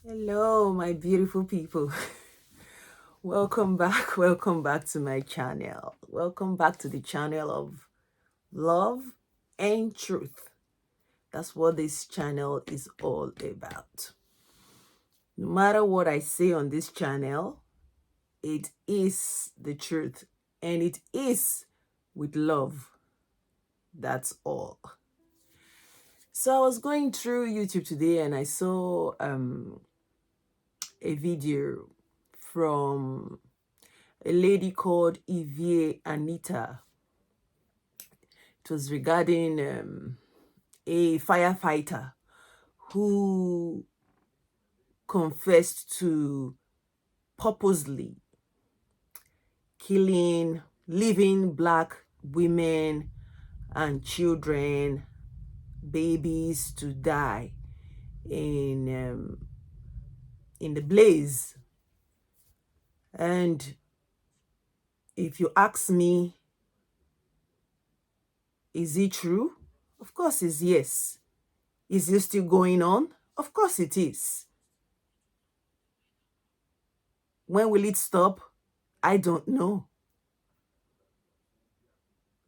Hello, my beautiful people. Welcome back. Welcome back to my channel. Welcome back to the channel of love and truth. That's what this channel is all about. No matter what I say on this channel, it is the truth and it is with love. That's all. So I was going through YouTube today and I saw a video from a lady called Evie Anita. It was regarding a firefighter who confessed to purposely leaving Black women and children, babies to die in the blaze. And if you ask me, is it true? Of course it's yes. Is it still going on? Of course it is. When will it stop? I don't know.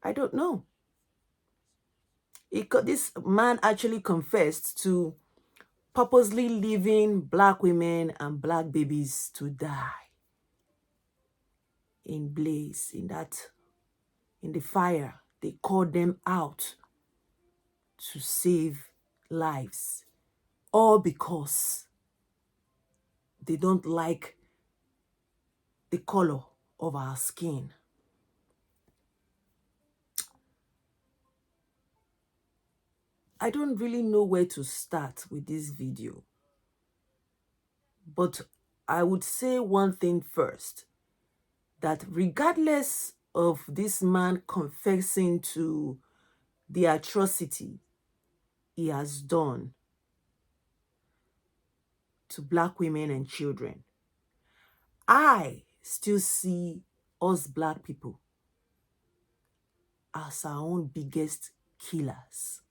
I don't know. This man actually confessed to purposely leaving Black women and Black babies to die in blaze, in the fire. They called them out to save lives, all because they don't like the color of our skin. I don't really know where to start with this video, but I would say one thing first, that regardless of this man confessing to the atrocity he has done to Black women and children, I still see us Black people as our own biggest killers.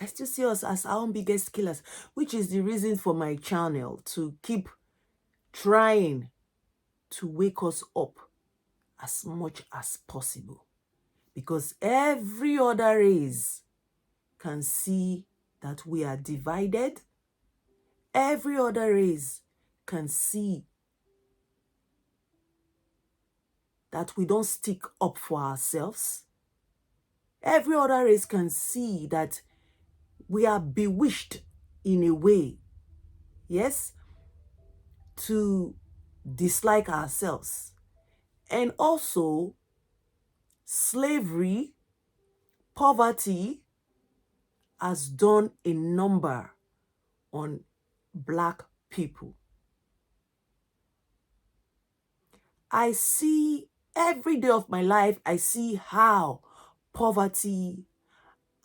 I still see us as our own biggest killers, which is the reason for my channel to keep trying to wake us up as much as possible. Because every other race can see that we are divided. Every other race can see that we don't stick up for ourselves. Every other race can see that we are bewitched in a way, yes, to dislike ourselves. And also, slavery, poverty has done a number on Black people. I see every day of my life, I see how poverty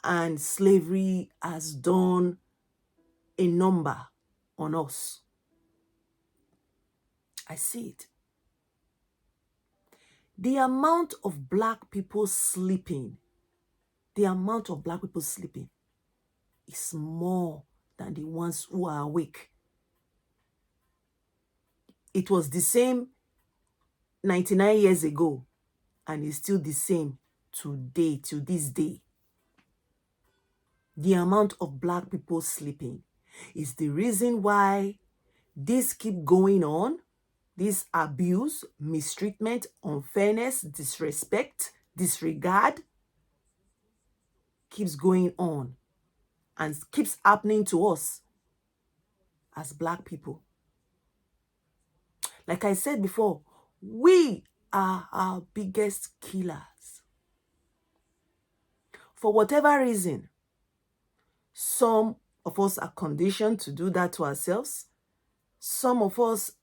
and slavery has done a number on us. I see it. The amount of Black people sleeping, is more than the ones who are awake. It was the same 99 years ago, and it's still the same today, to this day. The amount of Black people sleeping is the reason why this keep going on. This abuse, mistreatment, unfairness, disrespect, disregard keeps going on and keeps happening to us as Black people. Like I said before, we are our biggest killers. For whatever reason, some of us are conditioned to do that to ourselves. Some of us,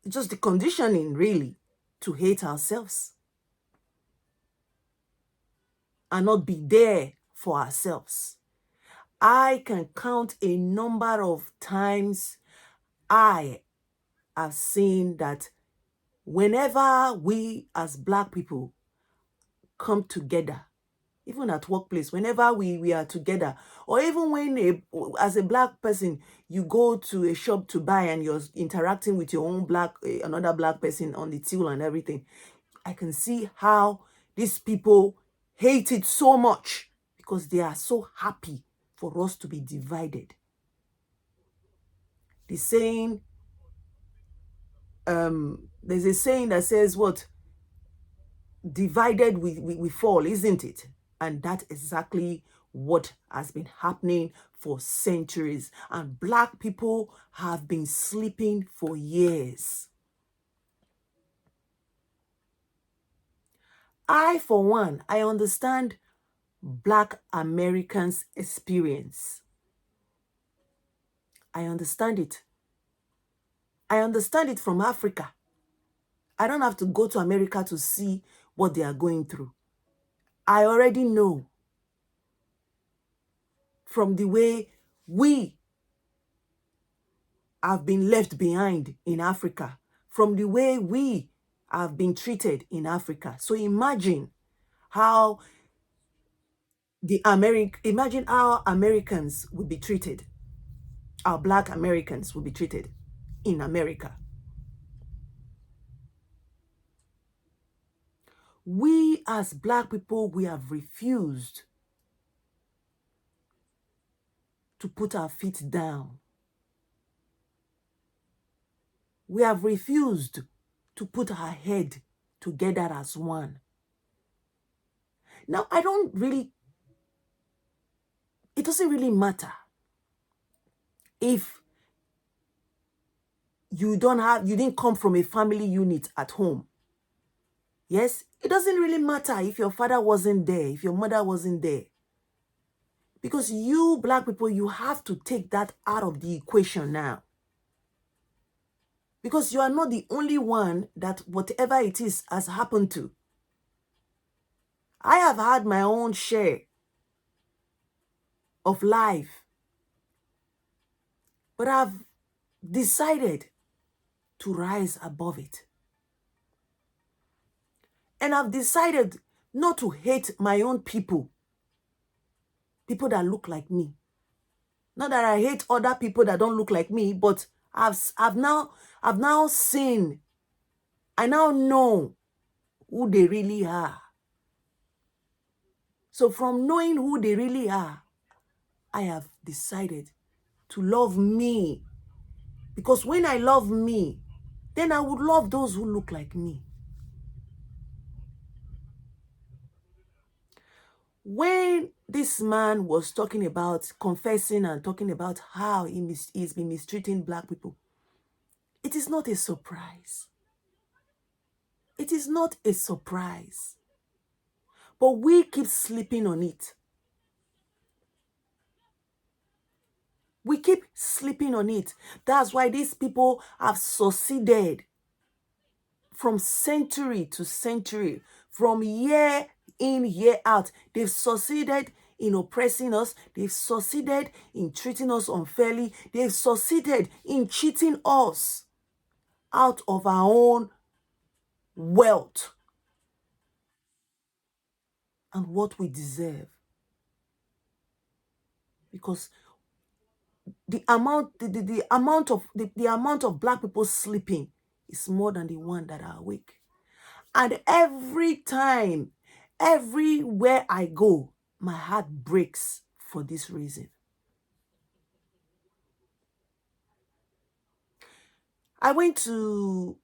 just the conditioning really, to hate ourselves and not be there for ourselves. I can count a number of times I have seen that whenever we as Black people come together even at workplace, whenever we are together, or even when as a black person, you go to a shop to buy and you're interacting with your own another black person on the till and everything, I can see how these people hate it so much because they are so happy for us to be divided. The saying, there's a saying that says what? Divided we fall, isn't it? And that's exactly what has been happening for centuries. And black people have been sleeping for years. For one, I understand black Americans' experience. I understand it. I understand it from Africa. I don't have to go to America to see what they are going through. I already know from the way we have been left behind in Africa, from the way we have been treated in Africa. So imagine how imagine how Americans would be treated, our black Americans would be treated in America. We as black people, we have refused to put our feet down. We have refused to put our head together as one. Now, it doesn't really matter if you didn't come from a family unit at home. Yes, it doesn't really matter if your father wasn't there, if your mother wasn't there. Because you black people, you have to take that out of the equation now. Because you are not the only one that whatever it is has happened to. I have had my own share of life, but I've decided to rise above it. And I've decided not to hate my own people that look like me. Not that I hate other people that don't look like me, but I've now seen, I now know who they really are. So from knowing who they really are, I have decided to love me. Because when I love me, then I would love those who look like me. When this man was talking about confessing and talking about how he's been mistreating black people, it is not a surprise. It is not a surprise. But we keep sleeping on it. We keep sleeping on it. That's why these people have succeeded from century to century, from year in, year out. They've succeeded in oppressing us. They've succeeded in treating us unfairly. They've succeeded in cheating us out of our own wealth and what we deserve. Because the amount of black people sleeping is more than the one that are awake. And every time, everywhere I go, my heart breaks for this reason. I went to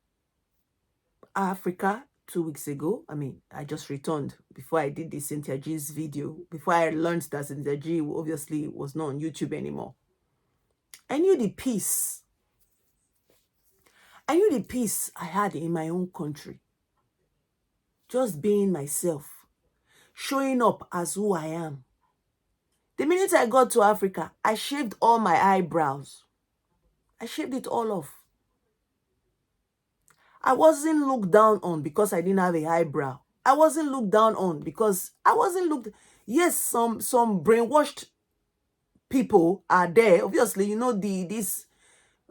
Africa 2 weeks ago. I just returned before I did the Cynthia G's video, before I learned that Cynthia G obviously was not on YouTube anymore. I knew the peace. I knew the peace I had in my own country. Just being myself, showing up as who I am. The minute I got to Africa, I shaved all my eyebrows. I shaved it all off. I wasn't looked down on because I didn't have a eyebrow. I wasn't looked down on because I wasn't looked... Yes, some brainwashed people are there. Obviously, you know, this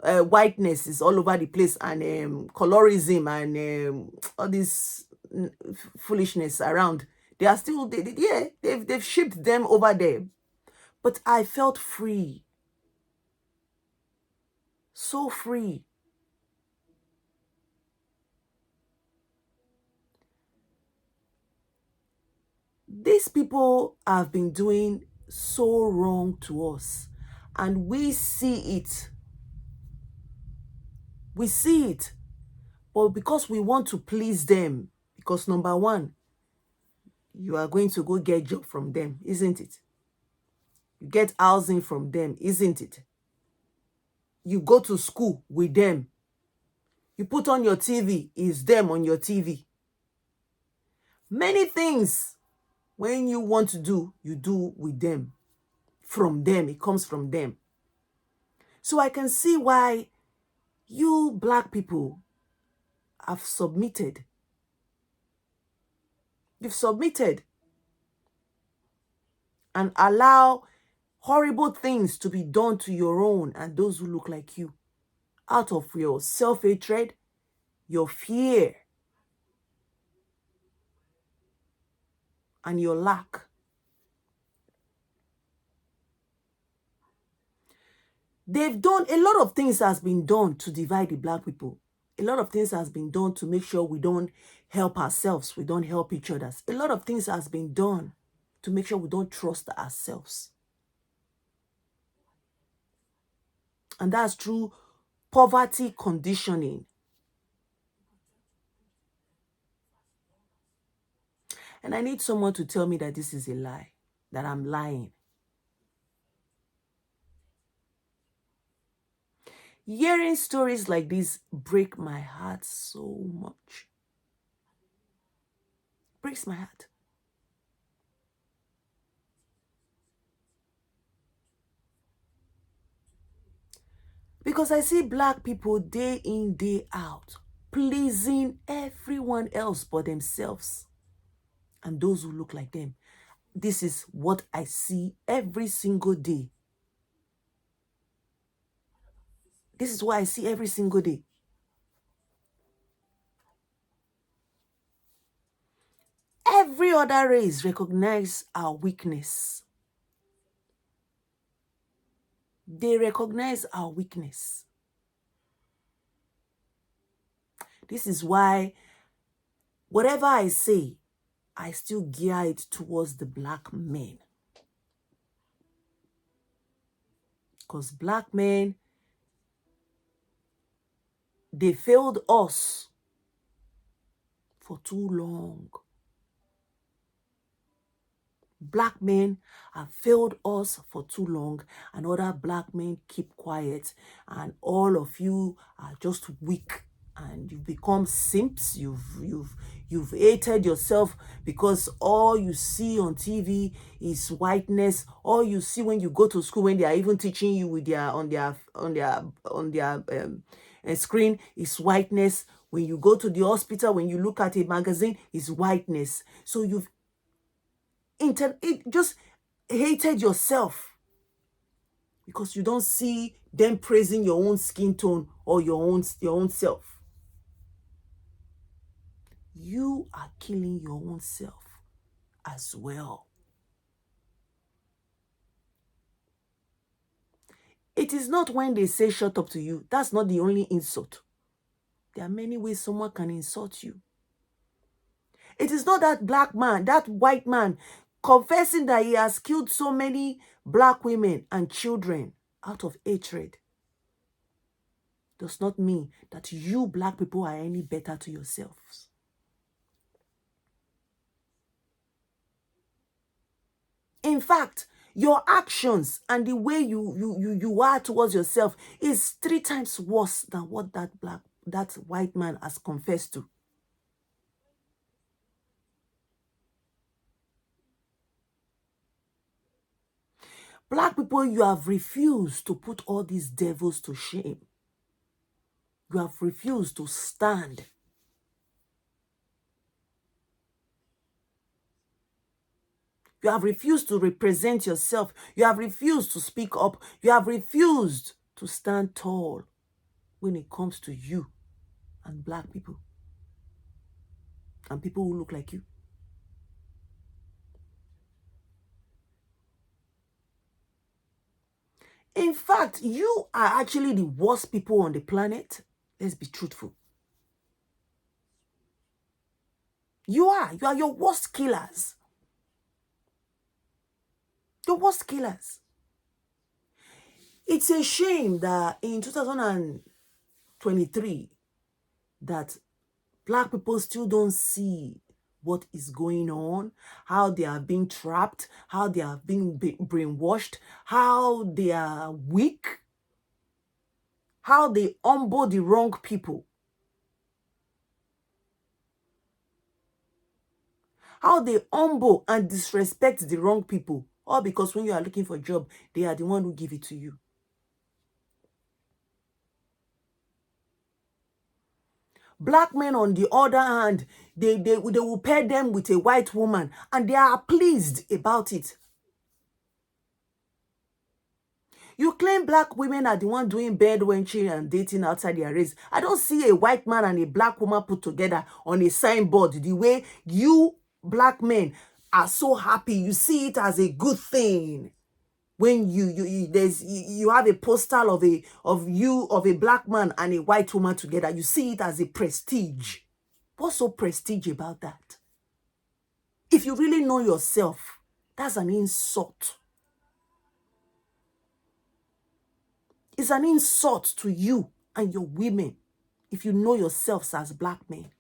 whiteness is all over the place, and colorism and all this foolishness around. They are still, yeah, they've shipped them over there. But I felt free. So free. These people have been doing so wrong to us, and we see it. We see it. But because we want to please them, because number one, you are going to go get job from them, isn't it? You get housing from them, isn't it? You go to school with them. You put on your TV, it's them on your TV. Many things, when you want to do, you do with them. From them, it comes from them. So I can see why you Black people have submitted. You've submitted and allow horrible things to be done to your own and those who look like you out of your self-hatred, your fear, and your lack. They've done, a lot of things has been done to divide the Black people. A lot of things has been done to make sure we don't help ourselves, we don't help each other. A lot of things has been done to make sure we don't trust ourselves. And that's through poverty conditioning. And I need someone to tell me that this is a lie, that I'm lying. Hearing stories like this break my heart so much. Breaks my heart. Because I see Black people day in, day out, pleasing everyone else but themselves and those who look like them. This is what I see every single day. This is what I see every single day. Every other race recognize our weakness. They recognize our weakness. This is why whatever I say, I still gear it towards the Black men. Because Black men, they failed us for too long. Black men have failed us for too long, and other Black men keep quiet, and all of you are just weak, and you've become simps. You've hated yourself because all you see on TV is whiteness. All you see when you go to school, when they are even teaching you with their on their screen, is whiteness. When you go to the hospital, when you look at a magazine, is whiteness. So you've just hated yourself because you don't see them praising your own skin tone or your own self. You are killing your own self as well. It is not when they say shut up to you. That's not the only insult. There are many ways someone can insult you. It is not that Black man, that white man, confessing that he has killed so many Black women and children out of hatred. Does not mean that you Black people are any better to yourselves. In fact, your actions and the way you are towards yourself is 3 times worse than what that white man has confessed to. Black people, you have refused to put all these devils to shame. You have refused to stand. You have refused to represent yourself. You have refused to speak up. You have refused to stand tall when it comes to you and Black people and people who look like you. In fact, you are actually the worst people on the planet. Let's be truthful. You are. You are your worst killers. Your worst killers. It's a shame that in 2023 that Black people still don't see what is going on, how they are being trapped, how they are being brainwashed, how they are weak, how they humble the wrong people, how they humble and disrespect the wrong people, all because when you are looking for a job, they are the one who give it to you. Black men, on the other hand, they will pair them with a white woman and they are pleased about it. You claim Black women are the one doing bed wenching and dating outside their race. I don't see a white man and a Black woman put together on a signboard the way you Black men are so happy. You see it as a good thing. When you have a postal of a Black man and a white woman together, you see it as a prestige. What's so prestige about that? If you really know yourself, that's an insult. It's an insult to you and your women if you know yourselves as Black men.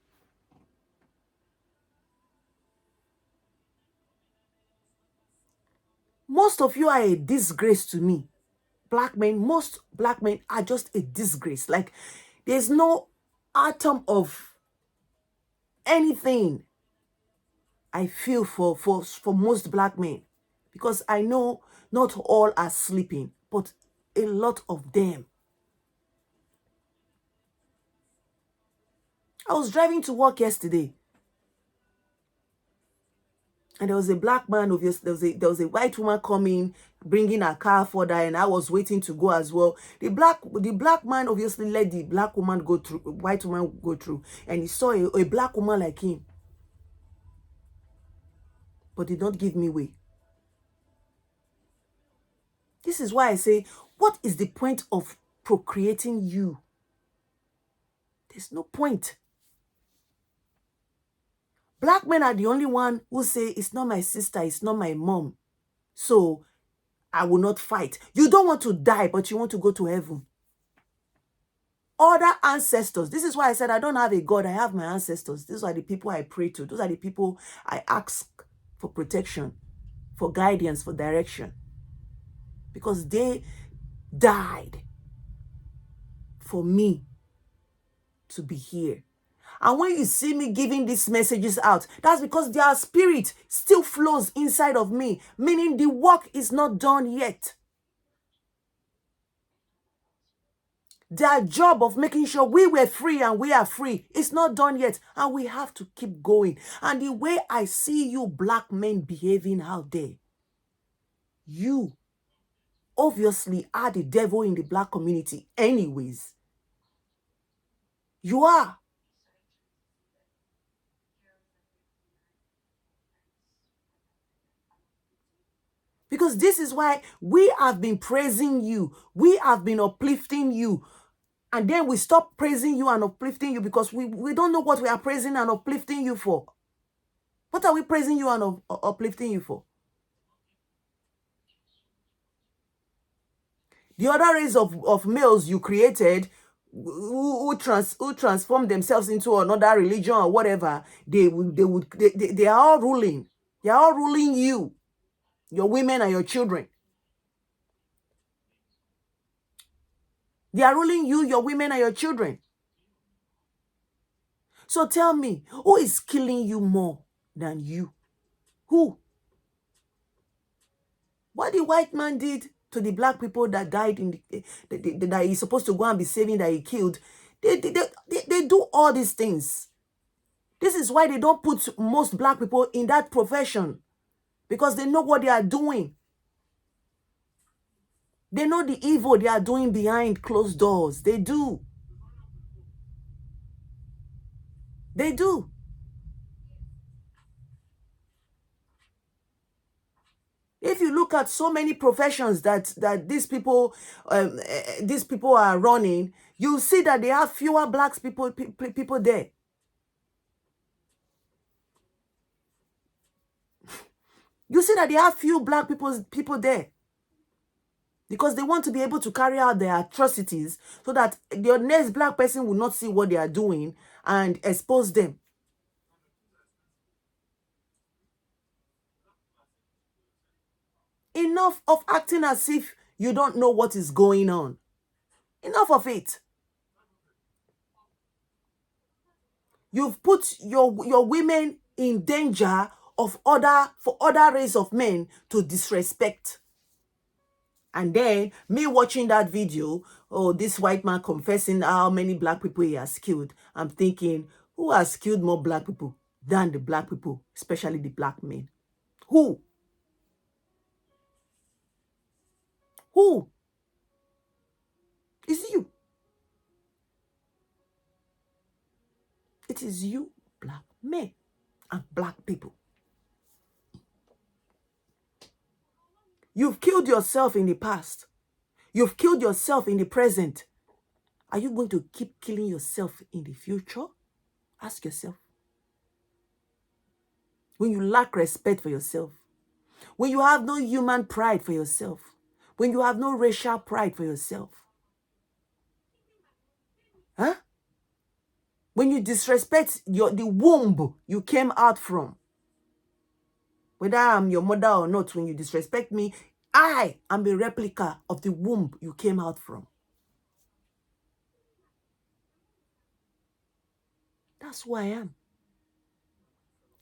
Most of you are a disgrace to me. Black men, most Black men are just a disgrace. Like, there's no atom of anything I feel for most Black men, because I know not all are sleeping, but a lot of them. I was driving to work yesterday, and there was a Black man, obviously. There was a white woman coming, bringing her car further, and I was waiting to go as well. The black man obviously let the Black woman go through, white woman go through, and he saw a Black woman like him, but did not give me way. This is why I say, what is the point of procreating you? There's no point. Black men are the only one who say, it's not my sister, it's not my mom, so I will not fight. You don't want to die, but you want to go to heaven. Other ancestors. This is why I said I don't have a God. I have my ancestors. These are the people I pray to. Those are the people I ask for protection, for guidance, for direction. Because they died for me to be here. And when you see me giving these messages out, that's because their spirit still flows inside of me, meaning the work is not done yet. Their job of making sure we were free and we are free is not done yet, and we have to keep going. And the way I see you Black men behaving out there, you obviously are the devil in the Black community anyways. You are. Because this is why we have been praising you. We have been uplifting you. And then we stop praising you and uplifting you because we don't know what we are praising and uplifting you for. What are we praising you and uplifting you for? The other race of males you created who transform themselves into another religion or whatever, they are all ruling. They are all ruling you, your women and your children. They are ruling you, your women and your children. So tell me, who is killing you more than you? Who? What the white man did to the Black people that died in that he's supposed to go and be saving, that he killed, they do all these things. This is why they don't put most Black people in that profession, because they know what they are doing. They know the evil they are doing behind closed doors. They do. They do. If you look at so many professions that these people are running, you see that they have fewer black people there. You see that they have few black people there because they want to be able to carry out their atrocities so that the next black person will not see what they are doing and expose them. Enough of acting as if you don't know what is going on. Enough of it. You've put your women in danger of for other race of men to disrespect. And then me watching that video, oh, this white man confessing how many black people he has killed. I'm thinking, who has killed more black people than the black people, especially the black men? Who? Who? It's you. It is you, black men and black people. You've killed yourself in the past. You've killed yourself in the present. Are you going to keep killing yourself in the future? Ask yourself. When you lack respect for yourself, when you have no human pride for yourself, when you have no racial pride for yourself, huh? When you disrespect the womb you came out from, whether I'm your mother or not, when you disrespect me, I am a replica of the womb you came out from. That's who I am.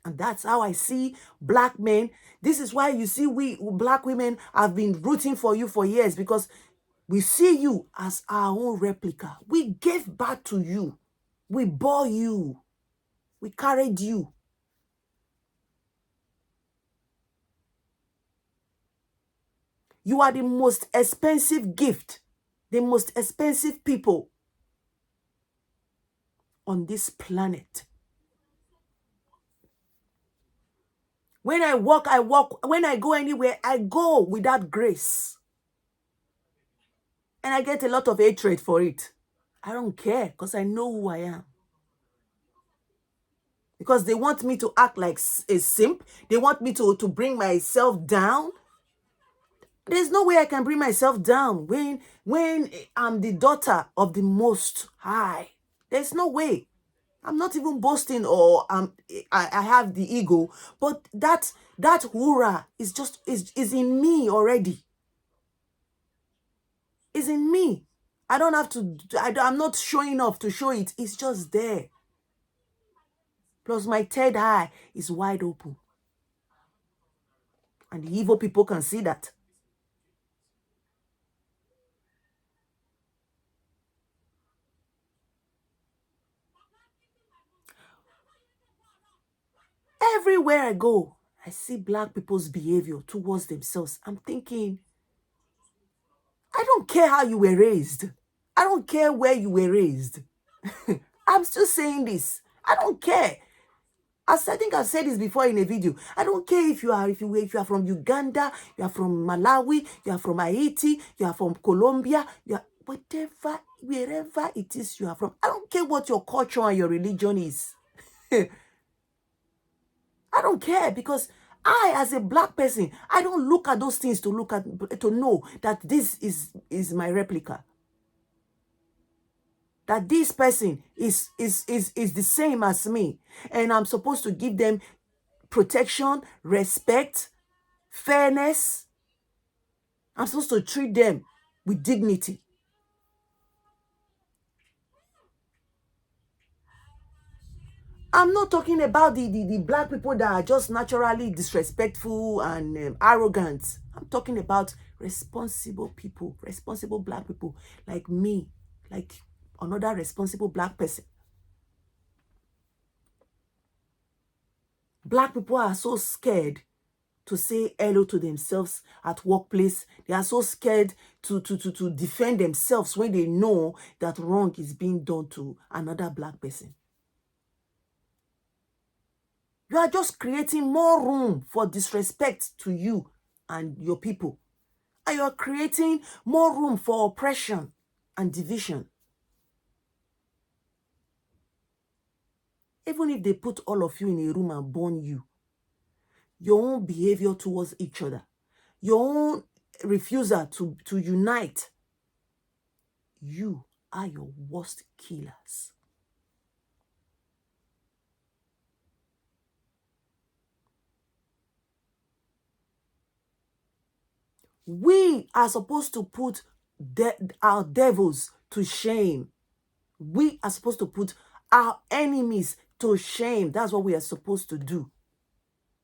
And that's how I see black men. This is why you see we black women have been rooting for you for years, because we see you as our own replica. We gave birth to you. We bore you. We carried you. You are the most expensive gift, the most expensive people on this planet. When I walk, I walk. When I go anywhere, I go without grace. And I get a lot of hatred for it. I don't care because I know who I am. Because they want me to act like a simp. They want me to bring myself down. There's no way I can bring myself down when I'm the daughter of the Most High. There's no way. I'm not even boasting or I have the ego, but that hurrah is in me already. It's in me. I don't have to. I'm not showing off to show it. It's just there. Plus, my third eye is wide open, and the evil people can see that. Everywhere I go, I see black people's behavior towards themselves. I'm thinking, I don't care how you were raised. I don't care where you were raised. I'm still saying this. I don't care. I think I've said this before in a video. I don't care if you are from Uganda, you are from Malawi, you are from Haiti, you are from Colombia, you are wherever it is you are from. I don't care what your culture and your religion is. I don't care, because I, as a black person, I don't look at those things to know that this is my replica. That this person is the same as me. And I'm supposed to give them protection, respect, fairness. I'm supposed to treat them with dignity. I'm not talking about the black people that are just naturally disrespectful and arrogant. I'm talking about responsible people, responsible black people like me, like another responsible black person. Black people are so scared to say hello to themselves at workplace. They are so scared to defend themselves when they know that wrong is being done to another black person. You are just creating more room for disrespect to you and your people. And you're creating more room for oppression and division. Even if they put all of you in a room and burn you, your own behavior towards each other, your own refusal to unite, you are your worst killers. We are supposed to put our devils to shame. We are supposed to put our enemies to shame. That's what we are supposed to do.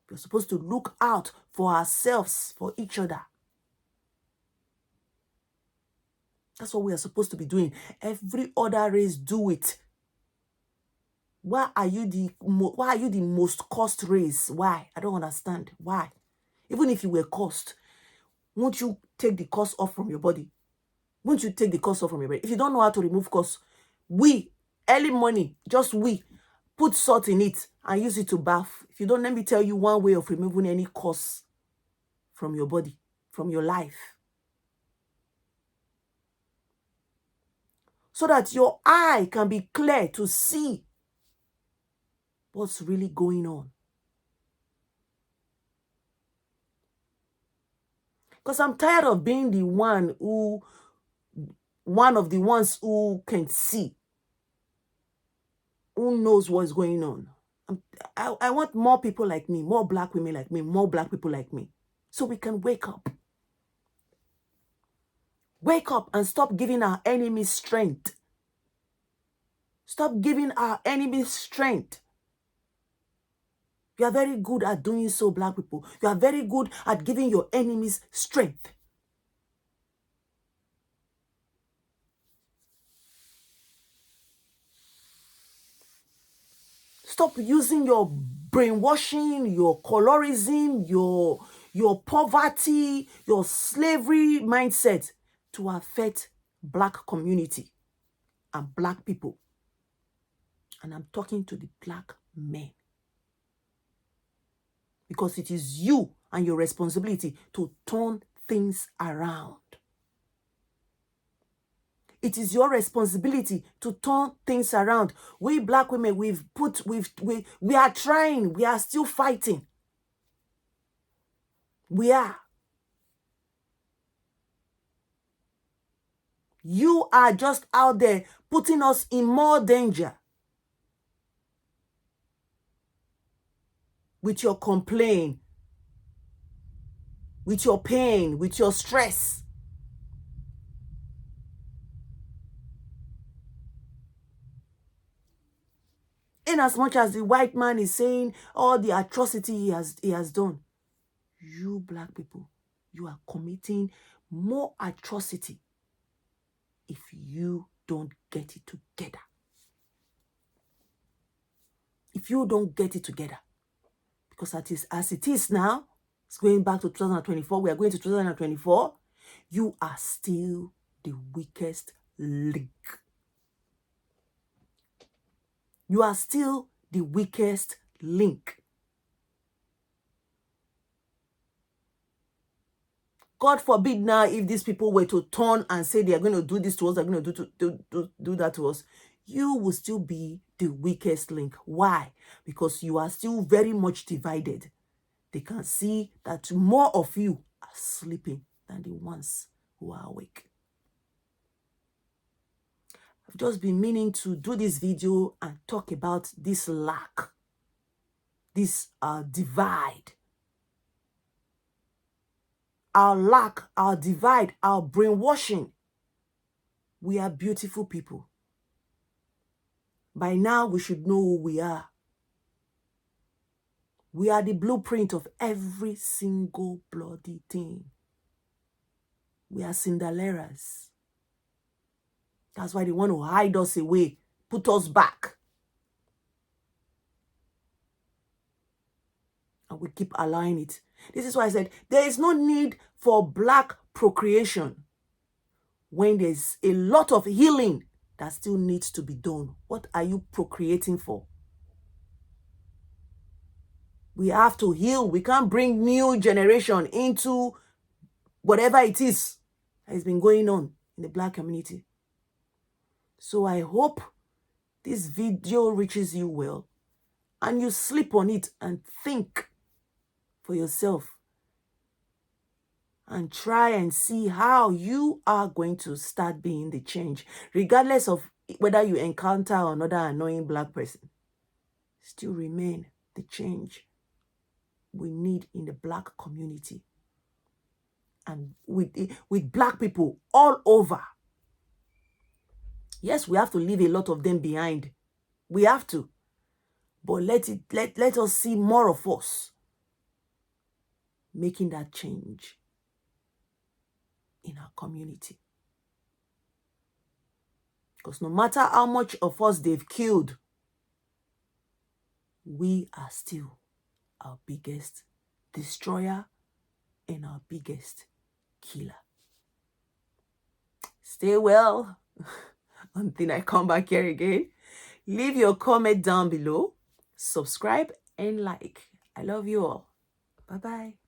We're supposed to look out for ourselves, for each other. That's what we are supposed to be doing. Every other race do it. Why are you the most cursed race? Why? I don't understand. Why? Even if you were cursed, won't you take the curse off from your body? Won't you take the curse off from your body? If you don't know how to remove curse, early morning, just put salt in it and use it to bath. If you don't, let me tell you one way of removing any curse from your body, from your life. So that your eye can be clear to see what's really going on. Because I'm tired of being one of the ones who can see, who knows what's going on. I want more people like me, more Black women like me, more Black people like me, so we can wake up. Wake up and stop giving our enemies strength. Stop giving our enemies strength. You are very good at doing so, Black people. You are very good at giving your enemies strength. Stop using your brainwashing, your colorism, your poverty, your slavery mindset to affect Black community and Black people. And I'm talking to the Black men. Because it is you and your responsibility to turn things around. It is your responsibility to turn things around. We Black women, we are trying. We are still fighting. We are. You are just out there putting us in more danger with your complaint, with your pain, with your stress. In as much as the white man is saying all the atrocity he has done, you Black people, you are committing more atrocity if you don't get it together. If you don't get it together. Because as it is now, it's going back to 2024, we are going to 2024, you are still the weakest link. You are still the weakest link. God forbid now if these people were to turn and say they are going to do this to us, they're going to do that to us, you will still be the weakest link. Why? Because you are still very much divided. They can see that more of you are sleeping than the ones who are awake. I've just been meaning to do this video and talk about this lack, this divide. Our lack, our divide, our brainwashing. We are beautiful people. By now, we should know who we are. We are the blueprint of every single bloody thing. We are Cinderellas. That's why they want to hide us away, put us back. And we keep allowing it. This is why I said there is no need for Black procreation when there's a lot of healing that still needs to be done. What are you procreating for? We have to heal. We can't bring new generation into whatever it is that has been going on in the Black community. So I hope this video reaches you well and you sleep on it and think for yourself and try and see how you are going to start being the change, regardless of whether you encounter another annoying Black person. Still remain the change we need in the Black community and with Black people all over. Yes, we have to leave a lot of them behind. We have to. But let us see more of us making that change in our community. Because no matter how much of us they've killed, we are still our biggest destroyer and our biggest killer. Stay well until I come back here again. Leave your comment down below. Subscribe and like. I love you all. Bye-bye.